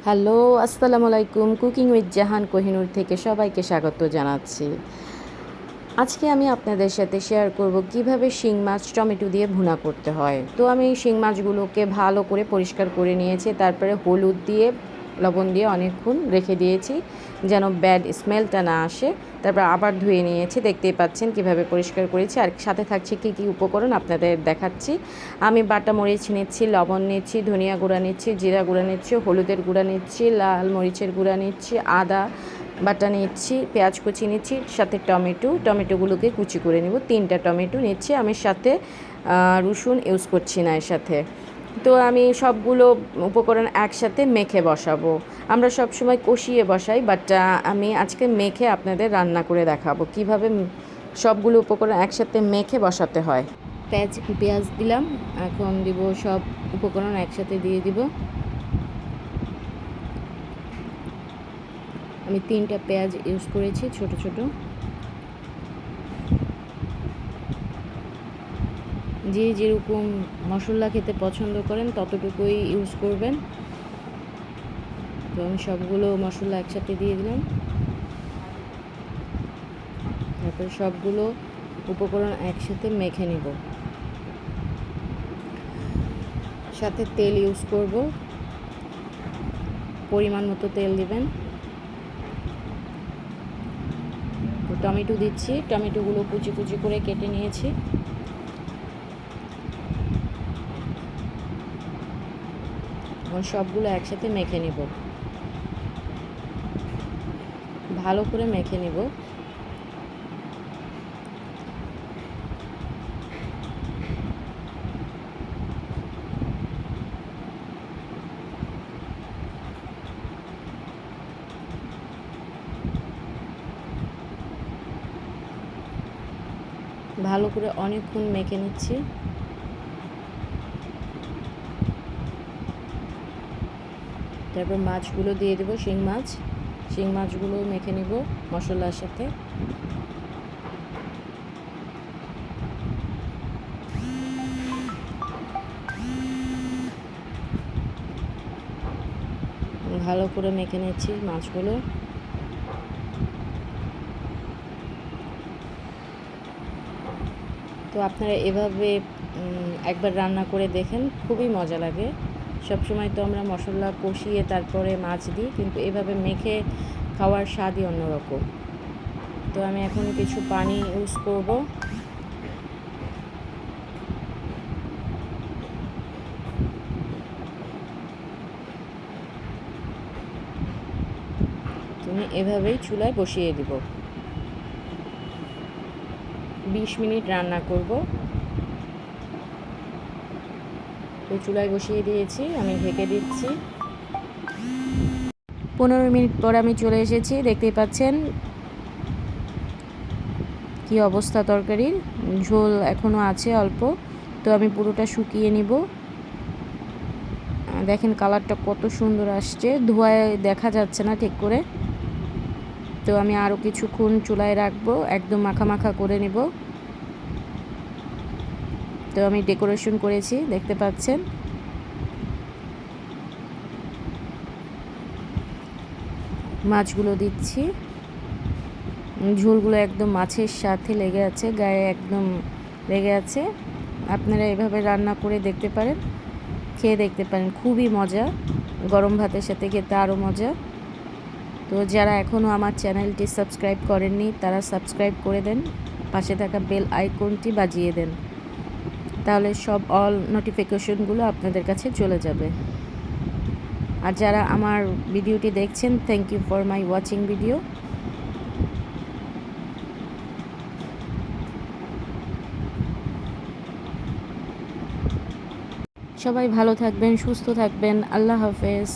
Hello, আসসালামু আলাইকুম। Cooking with জাহান কোহিনুর থেকে সবাইকে স্বাগত জানাচ্ছি। আজকে আমি আপনাদের সাথে শেয়ার করব কিভাবে শিং মাছ টমেটো দিয়ে ভুনা করতে হয়। তো আমি শিং মাছগুলোকে ভালো করে পরিষ্কার করে নিয়েছি, তারপরে হলুদ দিয়ে লবণ দিয়ে অনেকক্ষণ রেখে দিয়েছি যেন ব্যাড স্মেলটা না আসে। তারপর আবার ধুয়ে নিয়েছি, দেখতেই পাচ্ছেন কিভাবে পরিষ্কার করেছি। আর সাথে থাকছে কী কী উপকরণ আপনাদের দেখাচ্ছি। আমি বাটা মরিচ নিচ্ছি, লবণ নিচ্ছি, ধনিয়া গুঁড়া নিচ্ছি, জিরা গুঁড়া নিচ্ছি, হলুদের গুঁড়া নিচ্ছি, লাল মরিচের গুঁড়া নিচ্ছি, আদা বাটা নিচ্ছি, পেঁয়াজ কুচি নিচ্ছি, সাথে টমেটোগুলোকে কুচি করে নেব। 3টা টমেটো নিচ্ছি আমি, সাথে রসুন ইউজ করছি না এর সাথে। তো আমি সবগুলো উপকরণ একসাথে মেখে বসাবো। আমরা সব সময় কষিয়ে বসাই, বাট আমি আজকে মেখে আপনাদের রান্না করে দেখাবো কিভাবে সবগুলো উপকরণ একসাথে মেখে বসাতে হয়। পেঁয়াজ দিলাম, এখন দিব সব উপকরণ একসাথে দিয়ে দিব। আমি 3টা পেঁয়াজ ইউজ করেছি ছোট ছোট। যে যেরকম মশলা খেতে পছন্দ করেন ততটুকুই ইউজ করবেন। তো আমি সবগুলো মশলা একসাথে দিয়ে দিলাম। তারপর সবগুলো উপকরণ একসাথে মেখে নিব। সাথে তেল ইউজ করব, পরিমাণ মতো তেল দিবেন। টমেটো দিচ্ছি, টমেটোগুলো কুচি কুচি করে কেটে নিয়েছি। সবগুলো একসাথে মেখে নিব, ভালো করে মেখে নিব। ভালো করে অনেকক্ষণ মেখে নিচ্ছি। তারপর মাছগুলো দিয়ে দেবো, শিং মাছগুলো মেখে নিব মশলার সাথে। ভালো করে মেখে নিচ্ছি মাছগুলো। তো আপনারা এভাবে একবার রান্না করে দেখেন, খুবই মজা লাগে। সবসময় তো আমরা মশলা কষিয়ে তারপরে মাছ দিই, কিন্তু এভাবে মেখে খাওয়ার স্বাদই অন্যরকম। তো আমি এখন কিছু পানি ইউজ করব। তুমি এভাবেই চুলায় বসিয়ে দিব। 20 মিনিট রান্না করব। তো চুলায় বসিয়ে দিয়েছি, আমি ঢেকে দিচ্ছি। 15 মিনিট পর আমি চলে এসেছি, দেখতেই পাচ্ছেন কি অবস্থা তরকারির। ঝোল এখনও আছে অল্প, তো আমি পুরোটা শুকিয়ে নিব। দেখেন কালারটা কত সুন্দর আসছে, ধোঁয়ায় দেখা যাচ্ছে না ঠিক করে। তো আমি আরও কিছুক্ষণ চুলায় রাখবো, একদম মাখা মাখা করে নেব। তো আমি ডেকোরেশন করেছি, দেখতে পাচ্ছেন। মাছগুলো দিচ্ছি, ঝোলগুলো একদম মাছের সাথে লেগে আছে, গায়ে একদম লেগে আছে। আপনারা এভাবে রান্না করে দেখতে পারেন, খেয়ে দেখতে পারেন, খুবই মজা। গরম ভাতের সাথে খেতে আরও মজা। তো যারা এখনও আমার চ্যানেলটি সাবস্ক্রাইব করেননি তারা সাবস্ক্রাইব করে দেন, পাশে থাকা বেল আইকনটি বাজিয়ে দেন, তাহলে সব অল নোটিফিকেশনগুলো আপনাদের কাছে চলে যাবে। আর যারা আমার ভিডিওটি দেখছেন, thank you for my watching video. সবাই ভালো থাকবেন, সুস্থ থাকবেন। আল্লাহ হাফেজ।